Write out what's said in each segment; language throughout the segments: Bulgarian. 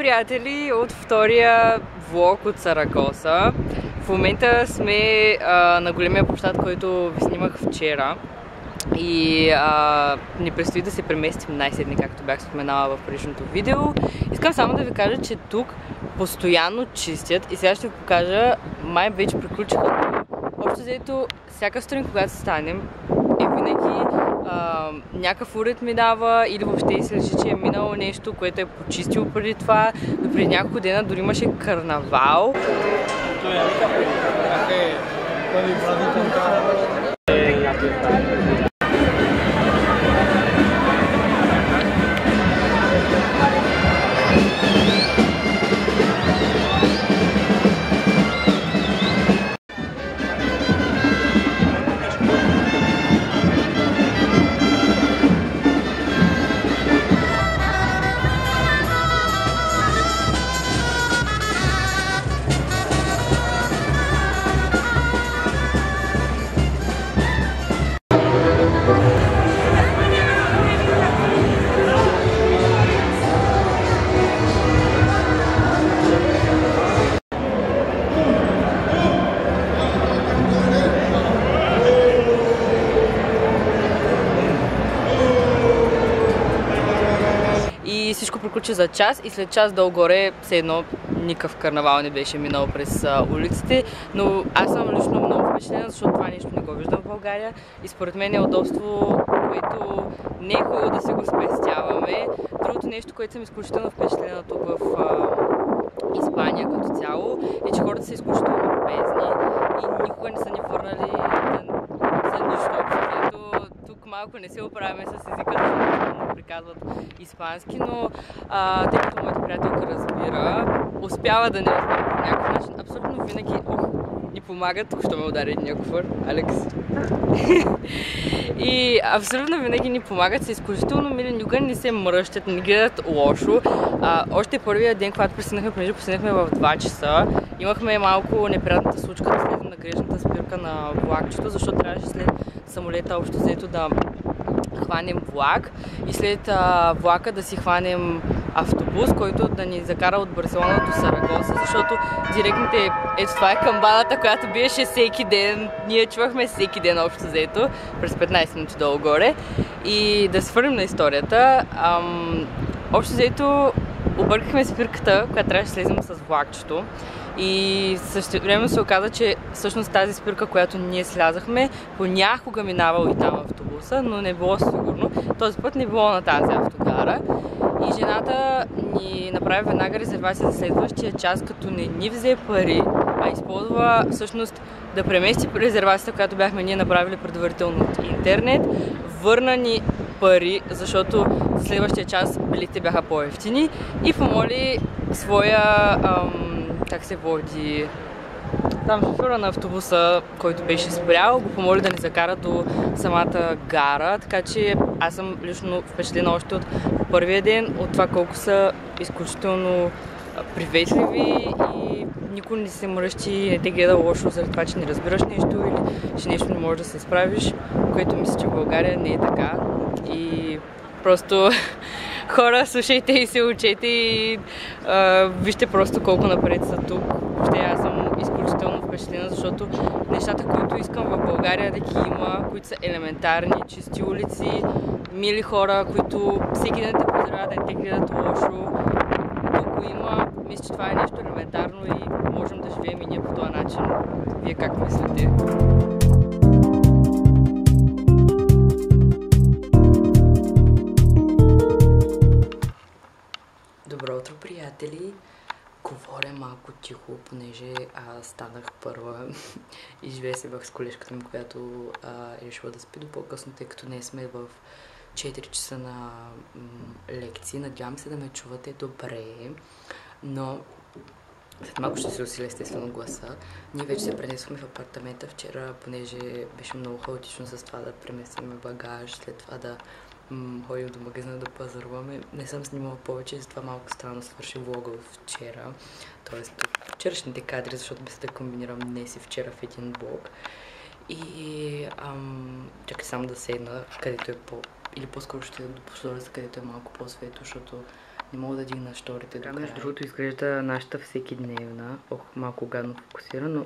приятели, от втория влог от Сарагоса. В момента сме на големия площад, който ви снимах вчера. И ни предстои да се преместим най-сетне, както бях споменала в предишното видео. Искам само да ви кажа, че тук постоянно чистят и сега ще ви покажа, май вече приключиха. Общо взето, всяка сутрин, когато станем, винаги някакъв уред ми дава или въобще се лежи, че е минало нещо, което е почистил преди това. Но преди няколко дена дори имаше карнавал. И всичко приключи за час и след час долу-горе все едно никакъв карнавал не беше минал през улиците, но аз съм лично много впечатлена, защото това нещо не го виждам в България и според мен е удобство, което не е хубаво да си го спестяваме. Другото нещо, което съм изключително впечатлена тук в Испания като цяло, е, че хората са изключително любезни и никога не са ни върнали за нищо. Тук малко не се оправяме с езика, защото не приказват испански, но тъй като моята приятелка разбира, успява да не разбира по някакъв начин. Абсолютно винаги ни помагат, току-що ме удари един куфър, Алекс. И абсолютно винаги ни помагат, са изключително мили, никога не се мръщат, не гледат лошо. Още първия ден, когато пристигнахме, пристигнахме в 2 часа, имахме малко неприятната случка да слезем на грешната спирка на влакчето, защото трябваше след самолета общо взето да хванем влак и след влака да си хванем автобус, който да ни закара от Барселона до Сарагоса, защото директните, ето това е камбаната, която биеше всеки ден, ние чувахме всеки ден общо взето, през 15 минути долу-горе. И да свърнем на историята, общо взето объркахме спирката, която трябваше да слезем с влакчето. И същевременно се оказа, че всъщност тази спирка, която ние слязахме, понякога минавал и там автобуса, но не било сигурно. Този път не било на тази автогара. И жената ни направи веднага резервация за следващия час, като не ни взе пари, а използва всъщност да премести резервацията, която бяхме ние направили предварително от интернет. Върна ни пари, защото за следващия час билетите бяха по-евтини и помоли своя как се води, там шофьора на автобуса, който беше спрял, го помоли да ни закара до самата гара, така че аз съм лично впечатлена още от първия ден, от това колко са изключително приветливи и никой не се мръщи, не те гледа лошо заради това, че не разбираш нещо или че нещо не можеш да се справиш, което мисля, че в България не е така. И просто хора, слушайте и се учете и вижте просто колко напред са тук. Въобще аз съм изключително впечатлена, защото нещата, които искам в България да ги има, които са елементарни, чисти улици, мили хора, които всеки ден те поздравят, да не те гледат лошо, тук го има. Мисля, че това е нещо елементарно и можем да живеем и ние по този начин. Вие как мислите? Добро утро, приятели! Говоря малко тихо, понеже станах първа и живея се с колежката ми, която е решила да спи до по-късно, тъй като не сме в 4 часа на лекции. Надявам се да ме чувате добре, но след малко ще се усиля естествено гласа. Ние вече се пренесохме в апартамента вчера, понеже беше много хаотично с това да преместим багаж, след това да ходим до магазина да пазаруваме. Не съм снимала повече, затова малко странно свърши влога вчера. Тоест вчерашните кадри, защото без да комбинирам днес и вчера в един влог. И чакай само да седна, където е или по-скоро ще до прозореца, където е малко по-светло, защото не мога да дигна шторите до края. Между другото изглежда нашата всекидневна. Малко гадно фокусира, но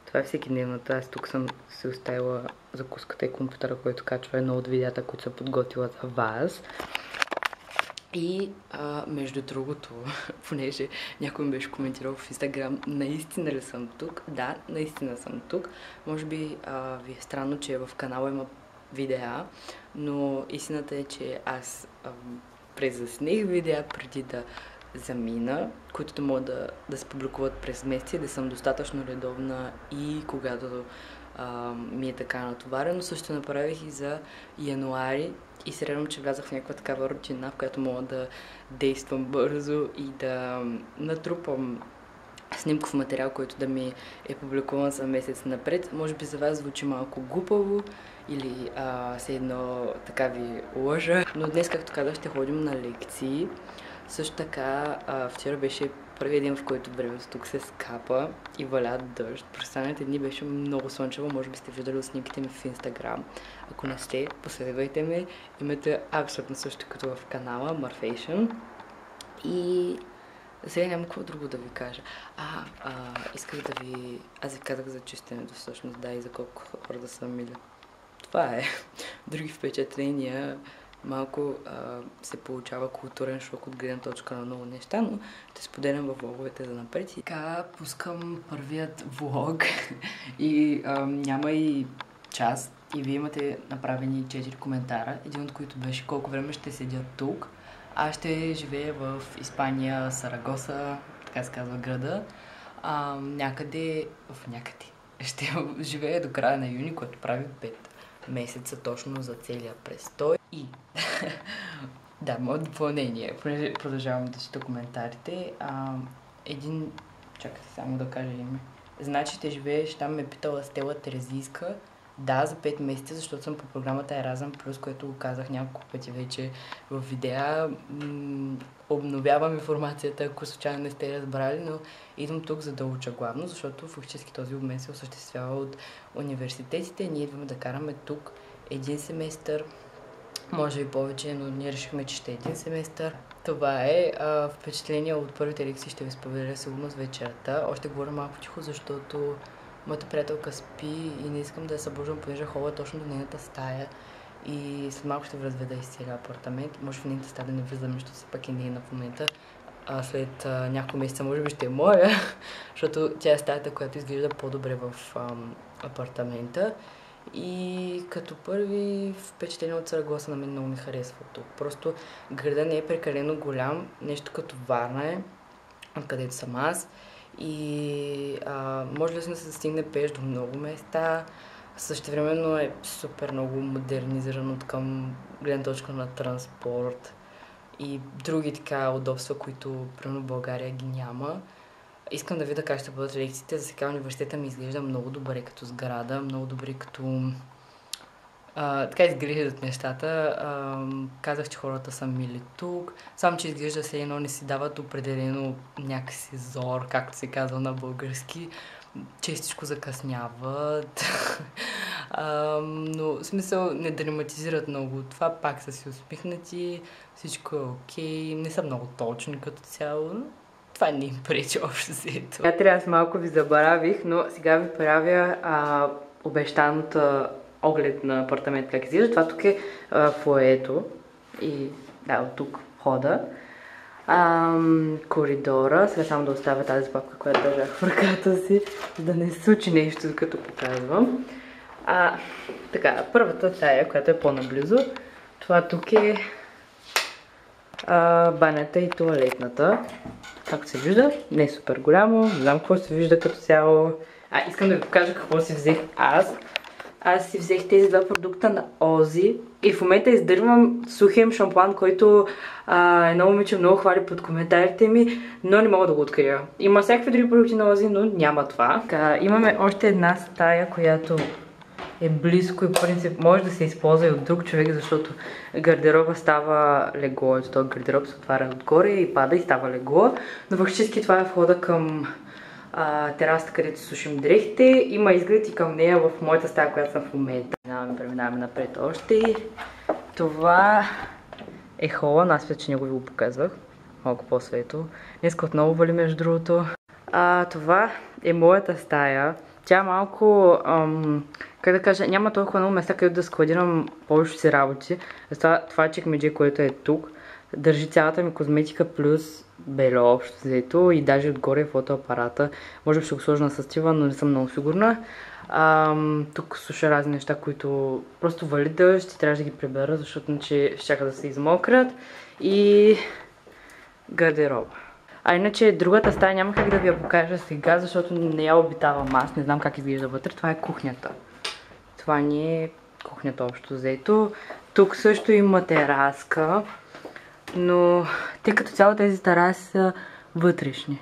това е всекидневната. Аз тук съм се оставила закуската и компютъра, който качва едно от видеята, които са подготвила за вас. И между другото, понеже някой ми беше коментирал в Инстаграм, наистина ли съм тук? Да, наистина съм тук. Може би ви е странно, че в канала има видеа, но истината е, че аз презаснех видеа преди да замина, които да могат да се публикуват през месеци, да съм достатъчно редовна и когато ми е така натоварено. Също направих и за януари и се радвам, че влязах в някаква такава рутина, в която мога да действам бързо и да натрупам снимков материал, който да ми е публикуван за месец напред. Може би за вас звучи малко глупаво или все едно така ви лъжа, но днес, както казах, ще ходим на лекции. Също така, вчера беше първият ден, в който времето тук се скапа и валя дъжд. През останалите дни беше много слънчево, може би сте виждали снимките ми в Инстаграм. Ако не сте, последвайте ме. Името е абсолютно също като в канала Marfation. И сега няма какво друго да ви кажа. Исках да ви... Аз ви казах за чистенето всъщност, да, и за колко хора да са мили. Това е. Други впечатления. Малко се получава културен шок от гледна точка на много неща, но ще споделям във влоговете за напред. Така пускам първият влог и няма и час и вие имате направени 4 коментара, един от които беше колко време ще седя тук. Аз ще живея в Испания, Сарагоса, така се казва града, някъде. Ще живея до края на юни, което прави 5 месеца точно за целия престой. И да, моето допълнение, понеже продължавам да чета коментарите. Чакайте само да кажа име. Значи ще живееш там, ме питала Стела Терезийска. Да, за 5 месеца, защото съм по програмата Erasmus+, което го казах няколко пъти вече в видеа. Обновявам информацията, ако случайно не сте разбрали, но идвам тук за да уча главно, защото фактически този обмен се осъществява от университетите. Ние идваме да караме тук един семестър, може и повече, но ние решихме, че ще е един семестър. Това е впечатление от първите лекции, ще ви споделя сигурно с вечерта. Още говоря малко тихо, защото моята приятелка спи и не искам да я събуждам, понеже ходя точно до нейната стая и след малко ще разведа из целия апартамент. Може в нейната стая да не влизам, защото все пак е нейна в момента. След няколко месеца може би ще е моя, защото тя е стаята, която изглежда по-добре в апартамента. И като първи впечатление от Сарагоса на мен много ми харесва тук. Просто града не е прекалено голям, нещо като Варна е, откъдето съм аз. И може да се стигне пеш до много места. Същевременно е супер много модернизиран от към гледна точка на транспорт и други така удобства, които примерно в България ги няма. Искам да видя как ще бъдат лекциите. За сега университета ми изглежда много добре като сграда, много добре като... така изглеждат нещата. Казах, че хората са мили тук. Само, че изглежда се едно не си дават определено някакси зор, както се казва на български. Честичко закъсняват. Но в смисъл не драматизират много това. Пак са си усмихнати. Всичко е окей. Не са много точни като цяло. Това не им пречи общо взето. Аз малко ви забравих, но сега ви правя обещаната оглед на апартамент как изглежда. Това тук е фоето и да, от тук хода. Коридора. Сега само да оставя тази папка, която държах в ръката си, за да не се случи нещо, като показвам. Така, първата тая, която е по-наблизо. Това тук е банята и туалетната. Както се вижда, не е супер голямо, не знам какво се вижда като цяло. Искам да ви покажа какво си взех аз. Аз си взех тези два продукта на Ози и в момента издървам сухим шампуан, който едно момиче много хвали под коментарите ми, но не мога да го открия. Има всякакви други продукти на Ози, но няма това. Така, имаме още една стая, която е близко и по принцип може да се използва и от друг човек, защото гардероба става легло. Този гардероб се отваря отгоре и пада и става легло. Но фактически това е входа към терасата, където сушим дрехите. Има изглед и към нея в моята стая, която съм в момента. Преминаваме напред още. Това е хола, но аз вече не го показвах. малко по-светло. Днес отново вали между другото. Това е моята стая. Тя малко, как да кажа, няма толкова много места, където да складирам повечето си работи. Това чекмедже, което е тук, държи цялата ми козметика плюс бельо общо взето и даже отгоре фотоапарата. Може би ще го сложа на състива, но не съм много сигурна. Тук слуша разни неща, които просто вали дъжд и трябва да ги прибера, защото иначе щяха да се измокрят. И гардероба. Иначе другата стая няма как да ви я покажа сега, защото не я обитавам аз, не знам как изглежда вътре. Това е кухнята. Това ни е кухнята общо взето. Тук също има тераска, но те като цяло тези тераси са вътрешни.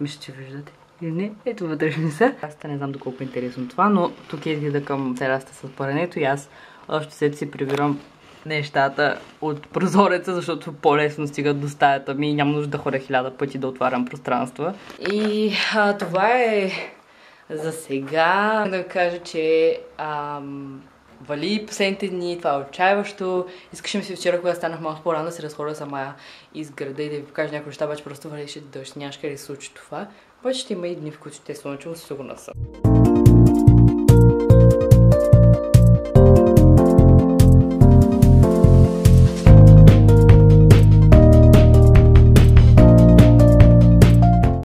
Мисля, че виждате. Или не? Ето вътрешни са. Аз не знам доколко е интересно това, но тук е изгледа към терасата с паренето и аз още след си прибирам нещата от прозореца, защото по-лесно стигат до стаята ми и няма нужда да ходя 1000 пъти да отварям пространства. И това е за сега. Да кажа, че вали последните дни, това е отчаиващо. Искаше ми се вчера, когато станах малко по-рано, да се разходя сама из града и да ви покажа някои неща, обаче просто валеше дъжд, нямаше къде да се случи това. Обаче ще има и дни, в които ще е слънчево, сигурна съм.